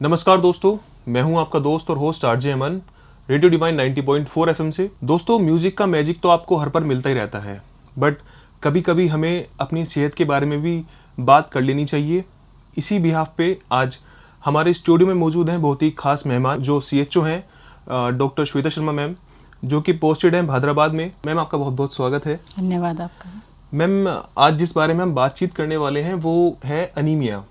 नमस्कार दोस्तों, मैं हूं आपका दोस्त और होस्ट आरजे अमन, रेडियो डिवाइन 90.4 एफएम से। दोस्तों, म्यूजिक का मैजिक तो आपको हर पर मिलता ही रहता है, बट कभी कभी हमें अपनी सेहत के बारे में भी बात कर लेनी चाहिए। इसी बिहाफ पे आज हमारे स्टूडियो में मौजूद हैं बहुत ही खास मेहमान जो सीएचओ हैं, डॉक्टर श्वेता शर्मा मैम, जो कि पोस्टेड हैं हैदराबाद में। मैम, आपका बहुत बहुत स्वागत है। धन्यवाद आपका। मैम, आज जिस बारे में हम बातचीत करने वाले हैं वो है अनीमिया।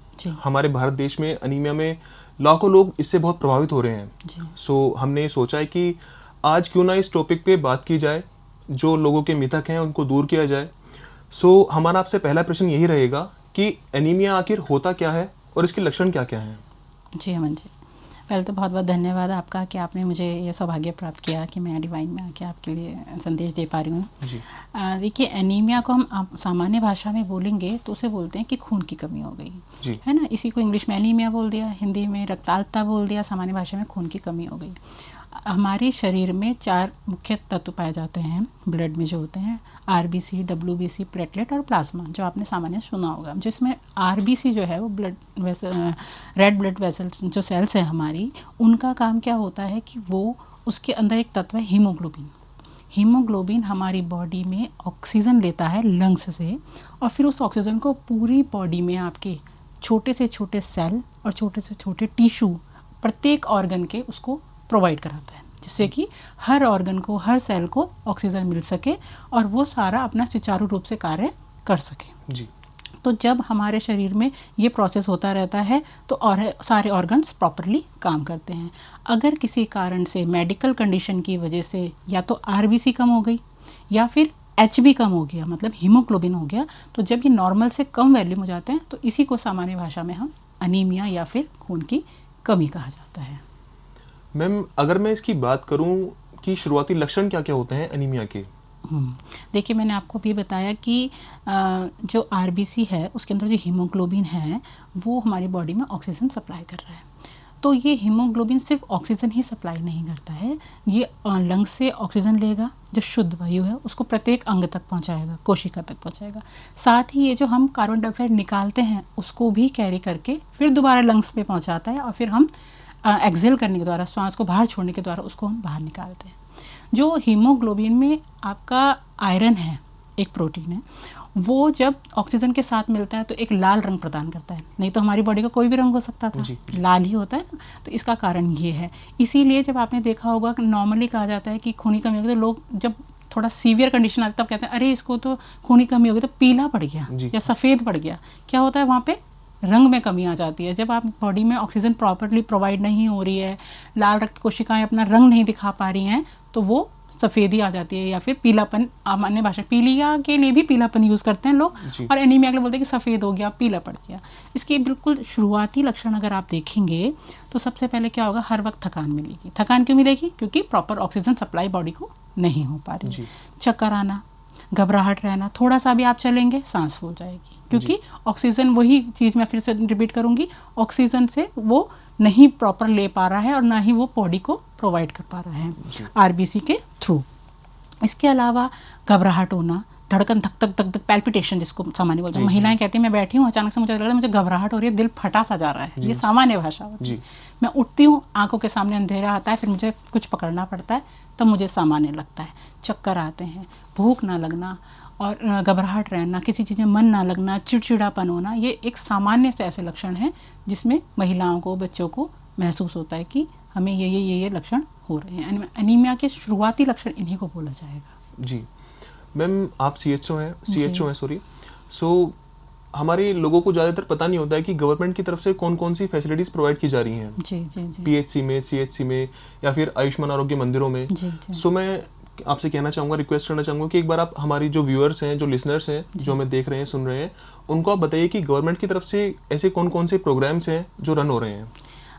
हमारे भारत देश में अनीमिया में लाखों लोग इससे बहुत प्रभावित हो रहे हैं। सो हमने सोचा है कि आज क्यों ना इस टॉपिक पे बात की जाए, जो लोगों के मिथक हैं उनको दूर किया जाए। सो हमारा आपसे पहला प्रश्न यही रहेगा कि एनीमिया आखिर होता क्या है और इसके लक्षण क्या क्या हैं? जी अमन जी, पहले तो बहुत बहुत धन्यवाद आपका कि आपने मुझे ये सौभाग्य प्राप्त किया कि मैं डिवाइन में आके आपके लिए संदेश दे पा रही हूँ। देखिए, एनीमिया को हम सामान्य भाषा में बोलेंगे तो उसे बोलते हैं कि खून की कमी हो गई, है ना। इसी को इंग्लिश में एनीमिया बोल दिया, हिंदी में रक्ताल्पता बोल दिया, सामान्य भाषा में खून की कमी हो गई। हमारे शरीर में 4 मुख्य तत्व पाए जाते हैं ब्लड में, जो होते हैं आरबीसी, डब्ल्यूबीसी, प्लेटलेट और प्लाज्मा, जो आपने सामान्य सुना होगा। जिसमें आरबीसी जो है वो blood vessel, red blood vessels जो सेल्स हैं हमारी, उनका काम क्या होता है कि वो, उसके अंदर एक तत्व है हीमोग्लोबिन। हीमोग्लोबिन हमारी बॉडी में ऑक्सीजन लेता है लंग्स से, और फिर उस ऑक्सीजन को पूरी बॉडी में आपके छोटे से छोटे सेल और छोटे से छोटे टिश्यू, प्रत्येक ऑर्गन के, उसको प्रोवाइड कराता है, जिससे कि हर ऑर्गन को, हर सेल को ऑक्सीजन मिल सके और वो सारा अपना सुचारू रूप से कार्य कर सके जी। तो जब हमारे शरीर में ये प्रोसेस होता रहता है तो और सारे ऑर्गन्स प्रॉपरली काम करते हैं। अगर किसी कारण से, मेडिकल कंडीशन की वजह से, या तो आरबीसी कम हो गई या फिर एचबी कम हो गया, मतलब हीमोग्लोबिन हो गया, तो जब ये नॉर्मल से कम वैल्यू हो जाते हैं तो इसी को सामान्य भाषा में हम अनीमिया या फिर खून की कमी कहा जाता है। मैम, अगर मैं इसकी बात करूं कि शुरुआती लक्षण क्या क्या होते हैं अनीमिया के? देखिए, मैंने आपको भी बताया कि जो आरबीसी है उसके अंदर जो हीमोग्लोबिन है वो हमारी बॉडी में ऑक्सीजन सप्लाई कर रहा है। तो ये हीमोग्लोबिन सिर्फ ऑक्सीजन ही सप्लाई नहीं करता है, ये लंग्स से ऑक्सीजन लेगा, जो शुद्ध वायु है उसको प्रत्येक अंग तक पहुंचाएगा, कोशिका तक पहुंचाएगा। साथ ही ये जो हम कार्बन डाइऑक्साइड निकालते हैं उसको भी कैरी करके फिर दोबारा लंग्स में पहुंचाता है, और फिर हम एक्सेल करने के द्वारा, श्वास को बाहर छोड़ने के द्वारा उसको हम बाहर निकालते हैं। जो हीमोग्लोबिन में आपका आयरन है, एक प्रोटीन है, वो जब ऑक्सीजन के साथ मिलता है तो एक लाल रंग प्रदान करता है। नहीं तो हमारी बॉडी का कोई भी रंग हो सकता था, लाल ही होता है ना। तो इसका कारण ये है। इसीलिए जब आपने देखा होगा कि नॉर्मली कहा जाता है कि खून की कमी होगी, तो लोग जब थोड़ा सीवियर कंडीशन आती है तब कहते हैं अरे इसको तो खून की कमी होगी, तो पीला पड़ गया या सफ़ेद पड़ गया। क्या होता है, वहाँ पे रंग में कमी आ जाती है। जब आप बॉडी में ऑक्सीजन प्रॉपरली प्रोवाइड नहीं हो रही है, लाल रक्त कोशिकाएं अपना रंग नहीं दिखा पा रही हैं, तो वो सफ़ेदी आ जाती है या फिर पीलापन। अन्य भाषा पीलिया के लिए भी पीलापन यूज़ करते हैं लोग, और एनीमिया के लिए बोलते हैं कि सफ़ेद हो गया, पीला पड़ गया। इसके बिल्कुल शुरुआती लक्षण अगर आप देखेंगे तो सबसे पहले क्या होगा, हर वक्त थकान मिलेगी। थकान क्यों मिलेगी? क्योंकि प्रॉपर ऑक्सीजन सप्लाई बॉडी को नहीं हो पा रही। चक्कर आना, घबराहट रहना, थोड़ा सा भी आप चलेंगे सांस फूल जाएगी, क्योंकि ऑक्सीजन, वही चीज़ मैं फिर से रिपीट करूँगी, ऑक्सीजन से वो नहीं प्रॉपर ले पा रहा है और ना ही वो बॉडी को प्रोवाइड कर पा रहा है आरबीसी के थ्रू। इसके अलावा घबराहट होना, धड़कन धक धक धक धक, पैल्पिटेशन जिसको सामान्य बोलते हैं। महिलाएं कहती हैं मैं बैठी हूँ, अचानक से मुझे लग रहा है मुझे घबराहट हो रही है, दिल फटा सा जा रहा है, ये सामान्य भाषा होती है। मैं उठती हूँ, आंखों के सामने अंधेरा आता है, फिर मुझे कुछ पकड़ना पड़ता है, तब मुझे सामान्य लगता है। चक्कर आते हैं, भूख ना लगना और घबराहट रहना, किसी चीज़ में मन ना लगना, चिड़चिड़ापन होना, ये एक सामान्य से ऐसे लक्षण हैं जिसमें महिलाओं को, बच्चों को महसूस होता है कि हमें ये लक्षण हो रहे हैं। अनीमिया के शुरुआती लक्षण इन्हीं को बोला जाएगा। जी मैम, आप सीएचओ हैं सॉरी। सो हमारे लोगों को ज़्यादातर पता नहीं होता है कि गवर्नमेंट की तरफ से कौन कौन सी फैसिलिटीज़ प्रोवाइड की जा रही हैं। जी जी जी। पीएचसी में, सीएचसी में, या फिर आयुष्मान आरोग्य मंदिरों में। सो मैं आपसे कहना चाहूँगा, रिक्वेस्ट करना चाहूँगा कि एक बार आप हमारी जो व्यूअर्स हैं, जो लिसनर्स हैं, जो हमें देख रहे हैं, सुन रहे हैं, उनको आप बताइए कि गवर्नमेंट की तरफ से ऐसे कौन कौन से प्रोग्राम्स हैं जो रन हो रहे हैं।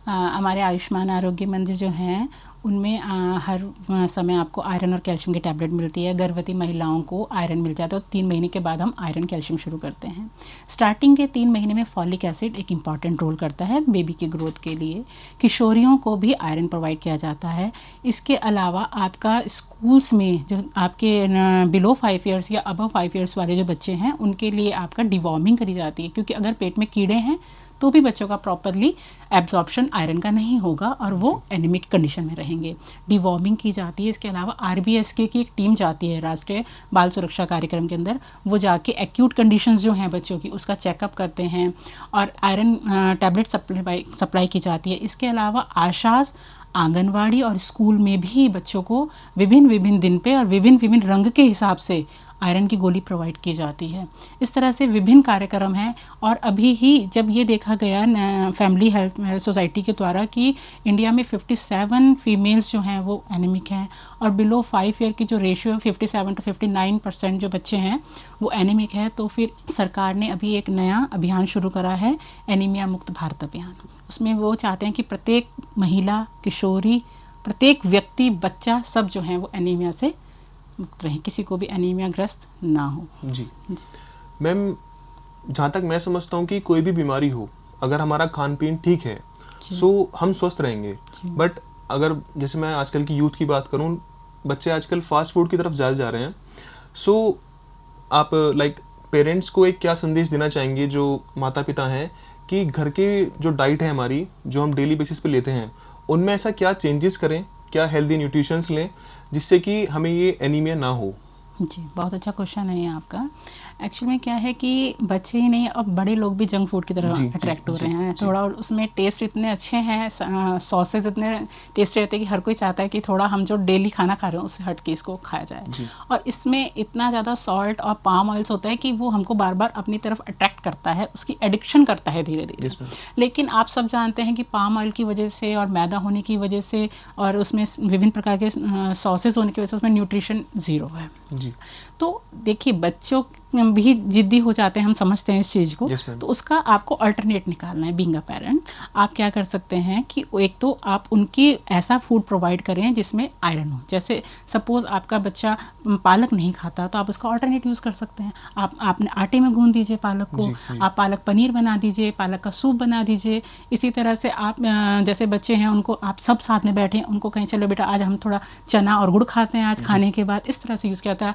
हमारे आयुष्मान आरोग्य मंदिर जो हैं उनमें हर समय आपको आयरन और कैल्शियम की टैबलेट मिलती है। गर्भवती महिलाओं को आयरन मिल जाता है, तो 3 महीने के बाद हम आयरन कैल्शियम शुरू करते हैं। स्टार्टिंग के 3 महीने में फॉलिक एसिड एक इम्पॉर्टेंट रोल करता है बेबी की ग्रोथ के लिए। किशोरियों को भी आयरन प्रोवाइड किया जाता है। इसके अलावा आपका स्कूल्स में जो आपके बिलो 5 ईयर्स या अबव 5 ईयर्स वाले जो बच्चे हैं उनके लिए आपका डिवॉर्मिंग करी जाती है, क्योंकि अगर पेट में कीड़े हैं तो भी बच्चों का प्रॉपरली एब्जॉर्प्शन आयरन का नहीं होगा और वो एनीमिक कंडीशन में रहेंगे। डिवॉर्मिंग की जाती है। इसके अलावा RBSK की एक टीम जाती है राष्ट्रीय बाल सुरक्षा कार्यक्रम के अंदर, वो जाके एक्यूट कंडीशंस जो हैं बच्चों की उसका चेकअप करते हैं और आयरन टैबलेट सप्लाई की जाती है। इसके अलावा आशाज, आंगनवाड़ी और स्कूल में भी बच्चों को विभिन्न दिन पे और विभिन्न रंग के हिसाब से आयरन की गोली प्रोवाइड की जाती है। इस तरह से विभिन्न कार्यक्रम हैं। और अभी ही जब ये देखा गया फैमिली हेल्थ सोसाइटी के द्वारा कि इंडिया में 57 फीमेल्स जो हैं वो एनीमिक हैं और बिलो 5 ईयर की जो रेशियो है 57 to 59% जो बच्चे हैं वो एनीमिक है, तो फिर सरकार ने अभी एक नया अभियान शुरू करा है, एनीमिया मुक्त भारत अभियान। उसमें वो चाहते हैं कि प्रत्येक महिला, किशोरी, प्रत्येक व्यक्ति, बच्चा सब जो हैं वो एनीमिया से मुक्त रहें, किसी को भी एनीमिया ग्रस्त ना हो। जी मैम, जहाँ तक मैं समझता हूँ कि कोई भी बीमारी हो, अगर हमारा खान पीन ठीक है सो हम स्वस्थ रहेंगे। बट अगर जैसे मैं आजकल की यूथ की बात करूँ, बच्चे आजकल फास्ट फूड की तरफ ज़्यादा जा रहे हैं। सो आप पेरेंट्स को एक क्या संदेश देना चाहेंगे जो माता पिता हैं कि घर के जो डाइट है हमारी, जो हम डेली बेसिस पे लेते हैं, उनमें ऐसा क्या चेंजेस करें, क्या हेल्दी न्यूट्रिशंस लें जिससे कि हमें ये एनीमिया ना हो? जी, बहुत अच्छा क्वेश्चन है ये आपका। एक्चुअली में क्या है कि बच्चे ही नहीं, अब बड़े लोग भी जंक फूड की तरफ अट्रैक्ट हो रहे हैं। थोड़ा उसमें टेस्ट इतने अच्छे हैं, सॉसेज इतने टेस्टी रहते हैं कि हर कोई चाहता है कि थोड़ा हम जो डेली खाना खा रहे हैं उससे हट के इसको खाया जाए। और इसमें इतना ज़्यादा सॉल्ट और पाम ऑयल्स होता है कि वो हमको बार बार अपनी तरफ अट्रैक्ट करता है, उसकी एडिक्शन करता है धीरे धीरे। लेकिन आप सब जानते हैं कि पाम ऑयल की वजह से और मैदा होने की वजह से और उसमें विभिन्न प्रकार के सॉसेज होने की वजह से उसमें न्यूट्रिशन ज़ीरो है। तो देखिए, बच्चों भी जिद्दी हो जाते हैं, हम समझते हैं इस चीज़ को। तो उसका आपको अल्टरनेट निकालना है। बीइंग अ पेरेंट आप क्या कर सकते हैं कि एक तो आप उनकी ऐसा फूड प्रोवाइड करें जिसमें आयरन हो। जैसे सपोज आपका बच्चा पालक नहीं खाता तो आप उसका अल्टरनेट यूज़ कर सकते हैं। आप आपने आटे में गूंद दीजिए पालक को, आप पालक पनीर बना दीजिए, पालक का सूप बना दीजिए। इसी तरह से आप जैसे बच्चे हैं उनको आप सब साथ में बैठें, उनको कहें चलो बेटा आज हम थोड़ा चना और गुड़ खाते हैं आज खाने के बाद। इस तरह से यूज़ किया था।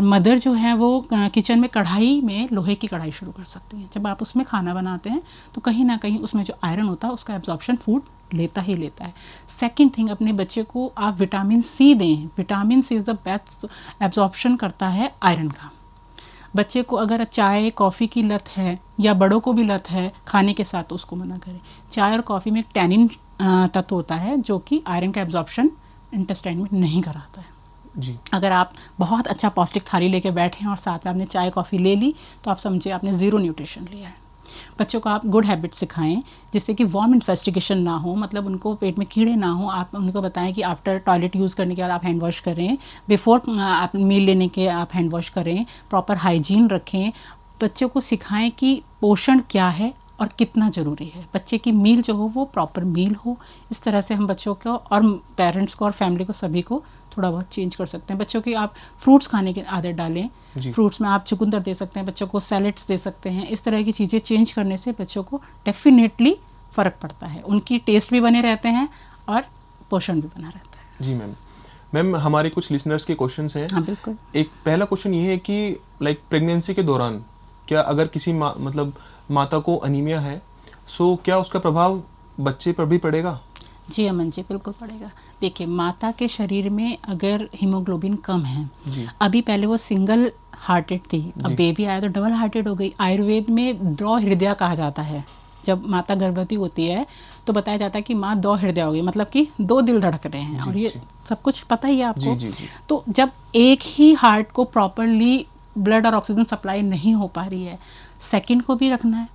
मदर जो है वो किचन में कढ़ाई में लोहे की कढ़ाई शुरू कर सकती हैं। जब आप उसमें खाना बनाते हैं तो कहीं ना कहीं उसमें जो आयरन होता है उसका एब्जॉर्प्शन फूड लेता ही लेता है। सेकंड थिंग, अपने बच्चे को आप विटामिन सी दें। Vitamin C is the best absorption करता है आयरन का। बच्चे को अगर चाय कॉफ़ी की लत है या बड़ों को भी लत है खाने के साथ तो उसको मना करें। चाय और कॉफ़ी में टैनिन तत्व होता है जो कि आयरन का एब्जॉर्प्शन इंटेस्टाइन में नहीं कराता है। जी। अगर आप बहुत अच्छा पौष्टिक थाली लेके बैठे हैं और साथ में आपने चाय कॉफ़ी ले ली तो आप समझिए आपने ज़ीरो न्यूट्रिशन लिया है। बच्चों को आप गुड हैबिट सिखाएं जिससे कि वॉर्म इन्फेस्टिगेशन ना हो, मतलब उनको पेट में कीड़े ना हो। आप उनको बताएं कि आफ्टर टॉयलेट यूज़ करने के बाद आप हैंड वॉश करें, बिफोर आप मील लेने के आप हैंड वॉश करें, प्रॉपर हाइजीन रखें। बच्चों को सिखाएं कि पोषण क्या है और कितना ज़रूरी है। बच्चे की मील जो हो वो प्रॉपर मील हो। इस तरह से हम बच्चों को और पेरेंट्स को और फैमिली को सभी को थोड़ा बहुत चेंज कर सकते हैं। बच्चों की आप फ्रूट्स खाने की आदत डालें। फ्रूट्स में आप चुकंदर दे सकते हैं, बच्चों को सैलेड्स दे सकते हैं। इस तरह की चीज़ें चेंज करने से बच्चों को डेफिनेटली फ़र्क पड़ता है। उनकी टेस्ट भी बने रहते हैं और पोषण भी बना रहता है। जी मैम, हमारे कुछ लिसनर्स के क्वेश्चंस हैं। हाँ बिल्कुल। एक पहला क्वेश्चन ये है कि प्रेगनेंसी के दौरान क्या अगर किसी माता को अनीमिया है सो क्या उसका प्रभाव बच्चे पर भी पड़ेगा? जी अमन जी, बिल्कुल पड़ेगा। देखिए, माता के शरीर में अगर हीमोग्लोबिन कम है, अभी पहले वो सिंगल हार्टेड थी, अब बेबी आया तो डबल हार्टेड हो गई। आयुर्वेद में द्रौ हृदय कहा जाता है। जब माता गर्भवती होती है तो बताया जाता है कि माँ 2 हृदय हो गई, मतलब कि 2 दिल धड़क रहे हैं। और ये सब कुछ पता ही है आपको। तो जब एक ही हार्ट को प्रॉपरली ब्लड और ऑक्सीजन सप्लाई नहीं हो पा रही है, सेकंड को भी रखना है।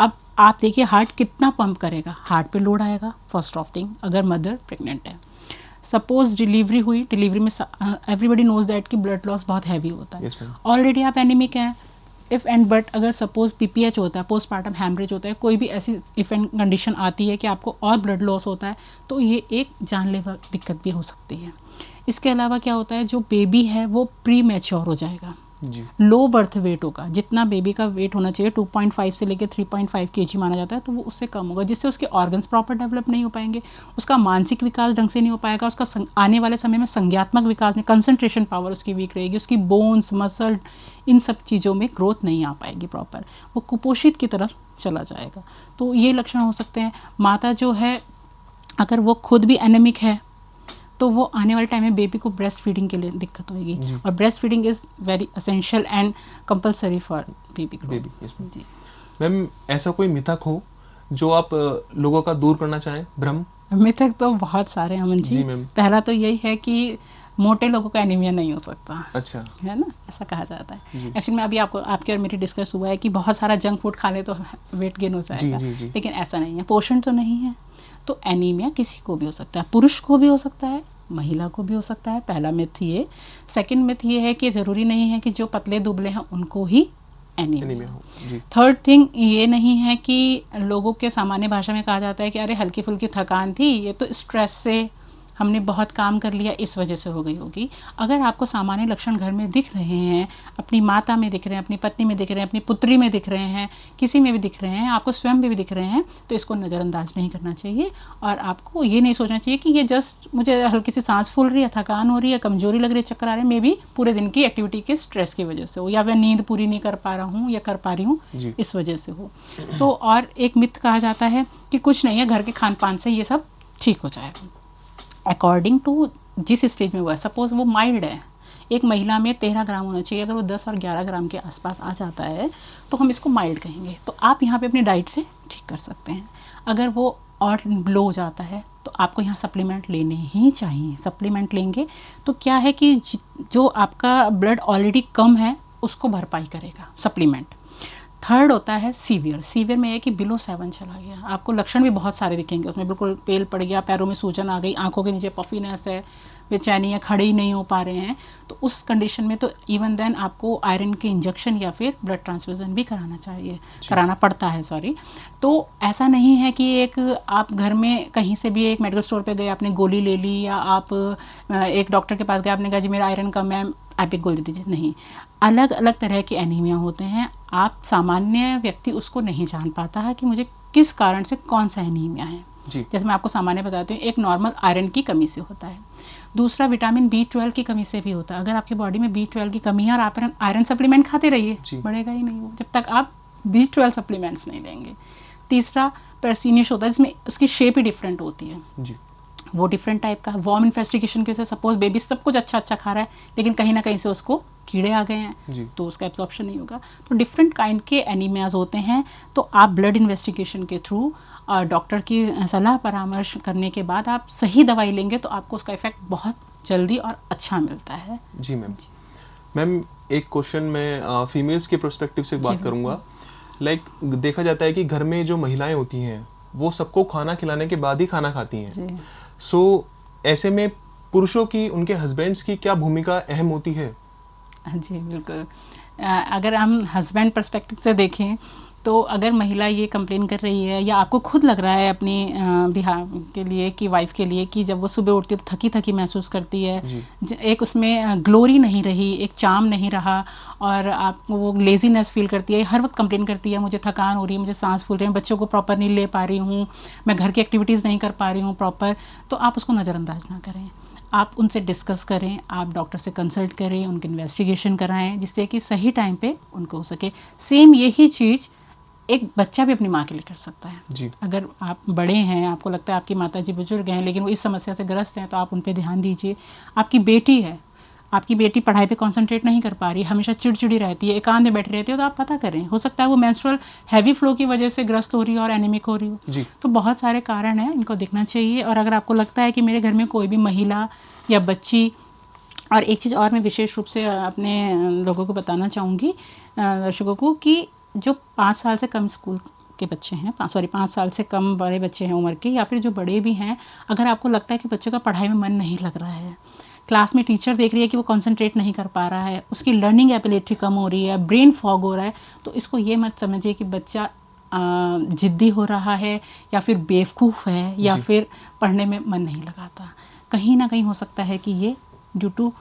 अब आप देखिए हार्ट कितना पंप करेगा, हार्ट पे लोड आएगा फर्स्ट ऑफ थिंग। अगर मदर प्रेग्नेंट है, सपोज डिलीवरी हुई, डिलीवरी में एवरीबडी नोज दैट कि ब्लड लॉस बहुत हैवी होता है। ऑलरेडी आप एनीमिक हैं, इफ़ एंड बट अगर सपोज PPH होता है, पोस्टपार्टम हैमरेज होता है, कोई भी ऐसी इफ एंड कंडीशन आती है कि आपको और ब्लड लॉस होता है तो ये एक जानलेवा दिक्कत भी हो सकती है। इसके अलावा क्या होता है, जो बेबी है वो प्री मैच्योर हो जाएगा। जी लो बर्थ वेट होगा, जितना बेबी का वेट होना चाहिए 2.5 से लेकर 3.5 kg माना जाता है, तो वो उससे कम होगा, जिससे उसके ऑर्गन्स प्रॉपर डेवलप नहीं हो पाएंगे, उसका मानसिक विकास ढंग से नहीं हो पाएगा, उसका आने वाले समय में संज्ञात्मक विकास में कंसंट्रेशन पावर उसकी वीक रहेगी, उसकी बोन्स मसल इन सब चीज़ों में ग्रोथ नहीं आ पाएगी प्रॉपर, वो कुपोषित की तरफ चला जाएगा। तो ये लक्षण हो सकते हैं। माता जो है अगर वो खुद भी एनेमिक है तो वो आने वाले टाइम में बेबी को ब्रेस्ट फीडिंग के लिए दिक्कत होगी, और breast feeding is very essential and compulsory for baby जी। मैम ऐसा कोई मिथक हो जो आप लोगों का दूर करना चाहें, भ्रम? मिथक तो बहुत सारे हैं अमन जी। मैम। पहला तो यही है कि मोटे लोगों का एनीमिया नहीं हो सकता। अच्छा। है ना, ऐसा कहा जाता है। एक्चुअली में अभी आपके और मेरी डिस्कस हुआ है कि बहुत सारा जंक फूड खा ले तो वेट गेन हो जाएगा, लेकिन ऐसा नहीं है, पोषण तो नहीं है। तो एनीमिया किसी को भी हो सकता है, पुरुष को भी हो सकता है, महिला को भी हो सकता है। पहला मिथ ये। सेकंड मिथ ये है कि ज़रूरी नहीं है कि जो पतले दुबले हैं उनको ही एनीमिया हो। थर्ड थिंग ये नहीं है कि लोगों के सामान्य भाषा में कहा जाता है कि अरे हल्की फुल्की थकान थी, ये तो स्ट्रेस से हमने बहुत काम कर लिया इस वजह से हो गई होगी। अगर आपको सामान्य लक्षण घर में दिख रहे हैं, अपनी माता में दिख रहे हैं, अपनी पत्नी में दिख रहे हैं, अपनी पुत्री में दिख रहे हैं, किसी में भी दिख रहे हैं, आपको स्वयं में भी दिख रहे हैं, तो इसको नज़रअंदाज नहीं करना चाहिए। और आपको ये नहीं सोचना चाहिए कि ये जस्ट मुझे हल्की सी सांस फूल रही है, थकान हो रही है, कमजोरी लग रही है, चक्कर आ रहे हैं, मे बी पूरे दिन की एक्टिविटी के स्ट्रेस की वजह से हो, या मैं नींद पूरी नहीं कर पा रहा हूँ या कर पा रही हूँ इस वजह से हो। तो और एक मिथ कहा जाता है कि कुछ नहीं है, घर के खान पान से ये सब ठीक हो जाएगा। अकॉर्डिंग टू जिस स्टेज में हुआ है, सपोज वो माइल्ड है, एक महिला में 13 ग्राम होना चाहिए, अगर वो 10 और 11 ग्राम के आसपास आ जाता है तो हम इसको माइल्ड कहेंगे। तो आप यहाँ पे अपनी डाइट से ठीक कर सकते हैं। अगर वो और लो हो जाता है तो आपको यहाँ सप्लीमेंट लेने ही चाहिए। सप्लीमेंट लेंगे तो क्या है कि जो आपका ब्लड ऑलरेडी कम है उसको भरपाई करेगा सप्लीमेंट। थर्ड होता है सीवियर। सीवियर में है कि बिलो 7 चला गया, आपको लक्षण भी बहुत सारे दिखेंगे उसमें, बिल्कुल पेल पड़ गया, पैरों में सूजन आ गई, आंखों के नीचे पफीनेस है, बेचैनी है, खड़े ही नहीं हो पा रहे हैं। तो उस कंडीशन में तो इवन देन आपको आयरन के इंजेक्शन या फिर ब्लड ट्रांसफ्यूजन भी कराना पड़ता है सॉरी। तो ऐसा नहीं है कि एक आप घर में कहीं से भी एक मेडिकल स्टोर पे गए, आपने गोली ले ली, या आप एक डॉक्टर के पास गए, आपने कहा जी मेरा आयरन कम है, आप एक गोली दे दीजिए। नहीं, अलग अलग तरह के एनीमिया होते हैं। आप सामान्य व्यक्ति उसको नहीं जान पाता है कि मुझे किस कारण से कौन सा एनीमिया है। जैसे मैं आपको सामान्य बताती हूँ, एक नॉर्मल आयरन की कमी से होता है, दूसरा विटामिन B12 की कमी से भी होता है। अगर आपकी बॉडी में B12 की कमी है और आप आयरन सप्लीमेंट खाते रहिए, बढ़ेगा ही नहीं वो जब तक आप B12 सप्लीमेंट्स नहीं लेंगे। तीसरा पेर्सिनियस होता है, जिसमें उसकी शेप ही डिफरेंट होती है जी। वो डिफरेंट टाइप का वॉर्म इन्फेस्टिगेशन के से सपोज बेबी सब कुछ अच्छा खा रहा है, लेकिन कहीं ना कहीं से उसको कीड़े आ गए हैं तो उसका एब्जॉर्प्शन नहीं होगा। तो डिफरेंट काइंड के एनीमियाज होते हैं। तो आप ब्लड इन्वेस्टिगेशन के थ्रू और डॉक्टर की सलाह परामर्श करने के बाद आप सही दवाई लेंगे तो आपको उसका इफेक्ट बहुत जल्दी और अच्छा मिलता है। जी मैम। मैम एक क्वेश्चन मैं फीमेल्स के पर्सपेक्टिव से बात करूँगा। लाइक देखा जाता है कि घर में जो महिलाएं होती हैं वो सबको खाना खिलाने के बाद ही खाना खाती हैं। सो ऐसे में पुरुषों की, उनके हस्बैंड्स की क्या भूमिका अहम होती है? जी बिल्कुल। अगर हम हस्बैंड पर्सपेक्टिव से देखें तो अगर महिला ये कंप्लेन कर रही है या आपको खुद लग रहा है अपनी बिहार के लिए कि वाइफ के लिए कि जब वो सुबह उठती है तो थकी थकी महसूस करती है, एक उसमें ग्लोरी नहीं रही, एक चार्म नहीं रहा, और आपको वो लेजीनेस फील करती है, हर वक्त कंप्लेन करती है मुझे थकान हो रही है, मुझे सांस फूल रही है, बच्चों को प्रॉपर नहीं ले पा रही हूँ, मैं घर की एक्टिविटीज़ नहीं कर पा रही हूँ प्रॉपर, तो आप उसको नज़रअंदाज ना करें। आप उनसे डिस्कस करें, आप डॉक्टर से कंसल्ट करें, उनके इन्वेस्टिगेशन कराएं, जिससे कि सही टाइम पे उनको हो सके। सेम यही चीज़ एक बच्चा भी अपनी माँ के लिए कर सकता है जी। अगर आप बड़े हैं, आपको लगता है आपकी माता जी बुजुर्ग हैं लेकिन वो इस समस्या से ग्रस्त हैं, तो आप उन पे ध्यान दीजिए। आपकी बेटी है, आपकी बेटी पढ़ाई पे कंसंट्रेट नहीं कर पा रही, हमेशा चिड़चिड़ी रहती है, एकांत में बैठी रहती है, तो आप पता करें, हो सकता है वो मेंस्ट्रुअल हैवी फ्लो की वजह से ग्रस्त हो रही है और एनीमिक हो रही हो। तो बहुत सारे कारण हैं, इनको देखना चाहिए। और अगर आपको लगता है कि मेरे घर में कोई भी महिला या बच्ची, और एक चीज़ और मैं विशेष रूप से अपने लोगों को बताना चाहूँगी, दर्शकों को, कि जो 5 साल से कम स्कूल के बच्चे हैं, 5 साल से कम बड़े बच्चे हैं उम्र के, या फिर जो बड़े भी हैं, अगर आपको लगता है कि बच्चे का पढ़ाई में मन नहीं लग रहा है, क्लास में टीचर देख रही है कि वो कंसंट्रेट नहीं कर पा रहा है, उसकी लर्निंग एबिलिटी कम हो रही है, ब्रेन फॉग हो रहा है, तो इसको ये मत समझिए कि बच्चा जिद्दी हो रहा है या फिर बेवकूफ़ है या फिर पढ़ने में मन नहीं लगाता। कहीं ना कहीं हो सकता है कि ये ड्यू टू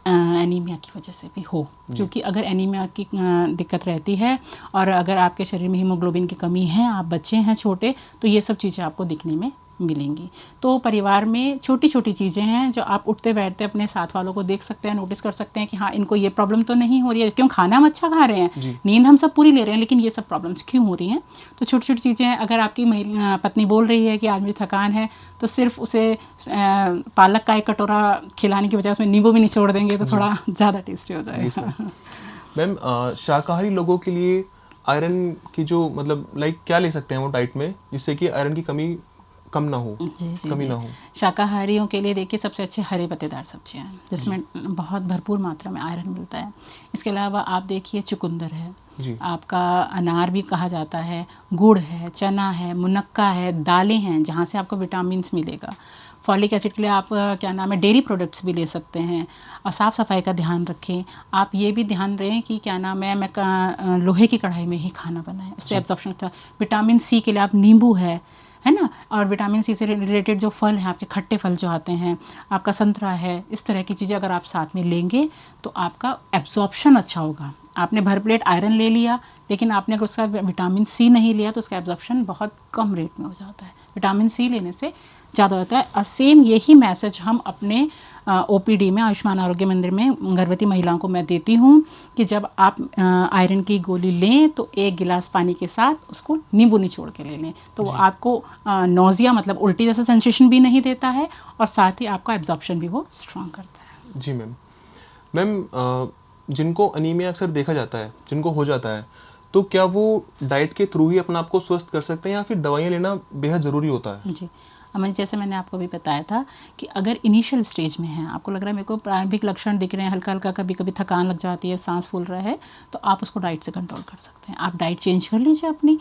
एनीमिया की वजह से भी हो, क्योंकि अगर एनीमिया की दिक्कत रहती है और अगर आपके शरीर में हीमोग्लोबिन की कमी है, आप बच्चे हैं छोटे, तो ये सब चीज़ें आपको दिखने में मिलेंगी। तो परिवार में छोटी छोटी चीज़ें हैं जो आप उठते बैठते अपने साथ वालों को देख सकते हैं, नोटिस कर सकते हैं कि हाँ इनको ये प्रॉब्लम तो नहीं हो रही है, क्यों खाना हम अच्छा खा रहे हैं, नींद हम सब पूरी ले रहे हैं, लेकिन ये सब प्रॉब्लम्स क्यों हो रही हैं। तो छोटी छोटी चीज़ें हैं। अगर आपकी पत्नी बोल रही है कि आज मुझे थकान है, तो सिर्फ उसे पालक का एक कटोरा खिलाने की बजाय उसमें नींबू भी निचोड़ देंगे तो थोड़ा ज़्यादा टेस्टी हो जाएगा। मैम शाकाहारी लोगों के लिए आयरन की जो मतलब लाइक क्या ले सकते हैं वो डाइट में, जिससे कि आयरन की कमी कम ना हो, कमी ना हो। शाकाहारियों के लिए देखिए सबसे अच्छे हरे पत्तेदार सब्जियां हैं जिसमें बहुत भरपूर मात्रा में आयरन मिलता है। इसके अलावा आप देखिए चुकंदर है, आपका अनार भी कहा जाता है, गुड़ है, चना है, मुनक्का है, दालें हैं जहाँ से आपको विटामिन मिलेगा। फॉलिक एसिड के लिए आप क्या नाम है डेयरी प्रोडक्ट्स भी ले सकते हैं। और साफ़ सफाई का ध्यान रखें। आप ये भी ध्यान दें कि क्या नाम है मैं लोहे की कढ़ाई में ही खाना बनाएं, उससे एब्जॉर्प्शन अच्छा। विटामिन सी के लिए आप नींबू है ना, और विटामिन सी से रिलेटेड जो फल हैं आपके खट्टे फल जो आते हैं, आपका संतरा है, इस तरह की चीज़ें अगर आप साथ में लेंगे तो आपका एब्जॉर्प्शन अच्छा होगा। आपने भर प्लेट आयरन ले लिया लेकिन आपने अगर उसका विटामिन सी नहीं लिया तो उसका एब्जॉर्प्शन बहुत कम रेट में हो जाता है। विटामिन सी लेने से ज़्यादा होता है। और सेम यही मैसेज हम अपने OPD में, आयुष्मान आरोग्य मंदिर में गर्भवती महिलाओं को मैं देती हूँ कि जब आप आयरन की गोली लें तो 1 गिलास पानी के साथ उसको नींबू निचोड़ के ले लें, तो वो आपको नोज़िया मतलब उल्टी जैसा सेंसेशन भी नहीं देता है और साथ ही आपका एब्जॉर्प्शन भी वो स्ट्रॉन्ग करता है। जी मैम जिनको अनीमिया अक्सर देखा जाता है, जिनको हो जाता है, तो क्या वो डाइट के थ्रू ही अपने आप को स्वस्थ कर सकते हैं या फिर दवाइयाँ लेना बेहद ज़रूरी होता है? जी, जैसे मैंने आपको भी बताया था कि अगर इनिशियल स्टेज में है, आपको लग रहा है मेरे को प्रारंभिक लक्षण दिख रहे हैं, हल्का हल्का कभी कभी थकान लग जाती है, सांस फूल रहा है, तो आप उसको डाइट से कंट्रोल कर सकते हैं। आप डाइट चेंज कर लीजिए अपनी,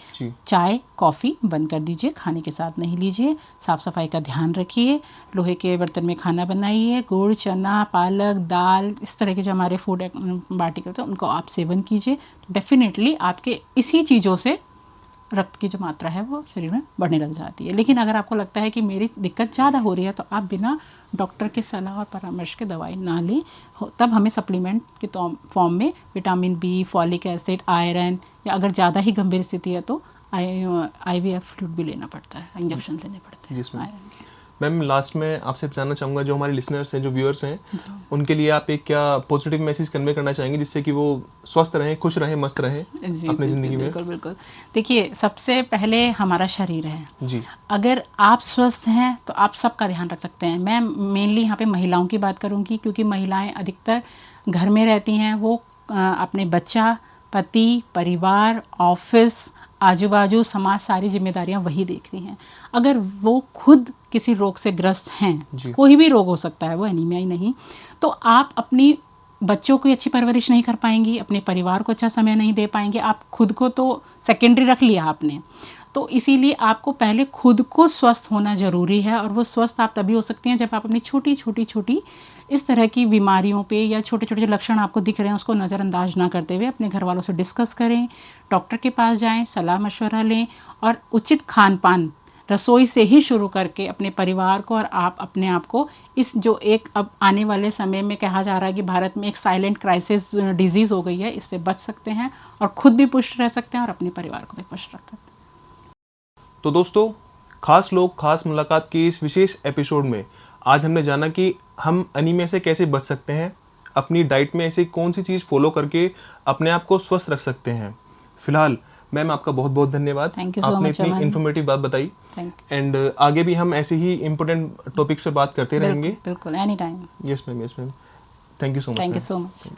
चाय कॉफ़ी बंद कर दीजिए, खाने के साथ नहीं लीजिए, साफ़ सफाई का ध्यान रखिए, लोहे के बर्तन में खाना बनाइए, गुड़, चना, पालक, दाल, इस तरह के जो हमारे फूड आर्टिकल्स हैं उनको आप सेवन कीजिए। तो डेफिनेटली आपके इसी चीज़ों से रक्त की जो मात्रा है वो शरीर में बढ़ने लग जाती है। लेकिन अगर आपको लगता है कि मेरी दिक्कत ज़्यादा हो रही है तो आप बिना डॉक्टर के सलाह और परामर्श के दवाई ना लें, तब हमें सप्लीमेंट के फॉर्म में vitamin B, folic acid, iron, या अगर ज़्यादा ही गंभीर स्थिति है तो IVF फ्लूइड भी लेना पड़ता है, इंजेक्शन लेने पड़ते हैं आयरन के। मैम लास्ट में आपसे जानना चाहूँगा, जो हमारे लिसनर्स हैं, जो व्यूअर्स हैं, उनके लिए आप एक क्या पॉजिटिव मैसेज कन्वे करना चाहेंगे जिससे कि वो स्वस्थ रहें, खुश रहें, मस्त रहें अपनी ज़िंदगी में? बिल्कुल बिल्कुल। देखिए सबसे पहले हमारा शरीर है जी, अगर आप स्वस्थ हैं तो आप सबका ध्यान रख सकते हैं। मैं मेनली यहाँ पे महिलाओं की बात करूँगी क्योंकि महिलाएं अधिकतर घर में रहती हैं, वो अपने बच्चा, पति, परिवार, ऑफिस, आजू बाजू समाज, सारी जिम्मेदारियां वही देख रही हैं। अगर वो खुद किसी रोग से ग्रस्त हैं, कोई भी रोग हो सकता है, वो एनीमिया ही नहीं, तो आप अपनी बच्चों की अच्छी परवरिश नहीं कर पाएंगी, अपने परिवार को अच्छा समय नहीं दे पाएंगे, आप खुद को तो सेकेंडरी रख लिया आपने। तो इसीलिए आपको पहले खुद को स्वस्थ होना ज़रूरी है, और वो स्वस्थ आप तभी हो सकते हैं जब आप अपनी छोटी छोटी इस तरह की बीमारियों पे या छोटे छोटे जो लक्षण आपको दिख रहे हैं उसको नज़रअंदाज ना करते हुए अपने घर वालों से डिस्कस करें, डॉक्टर के पास जाएं, सलाह मशवरा लें, और उचित खान पान रसोई से ही शुरू करके अपने परिवार को और आप अपने आप को इस जो एक अब आने वाले समय में कहा जा रहा है कि भारत में एक साइलेंट क्राइसिस डिजीज़ हो गई है, इससे बच सकते हैं और खुद भी पुष्ट रह सकते हैं और अपने परिवार को भी पुष्ट रख सकते हैं। तो दोस्तों, खास लोग खास मुलाकात की इस विशेष एपिसोड में आज हमने जाना कि हम एनीमिया से कैसे बच सकते हैं, अपनी डाइट में ऐसी कौन सी चीज़ फॉलो करके अपने आप को स्वस्थ रख सकते हैं। फिलहाल मैम आपका बहुत बहुत धन्यवाद, आपने इतनी इन्फॉर्मेटिव बात बताई, एंड आगे भी हम ऐसे ही इम्पोर्टेंट टॉपिक्स पे बात करते रहेंगे। बिल्कुल, any time. Yes ma'am, yes ma'am, thank you so much. Thank you so much.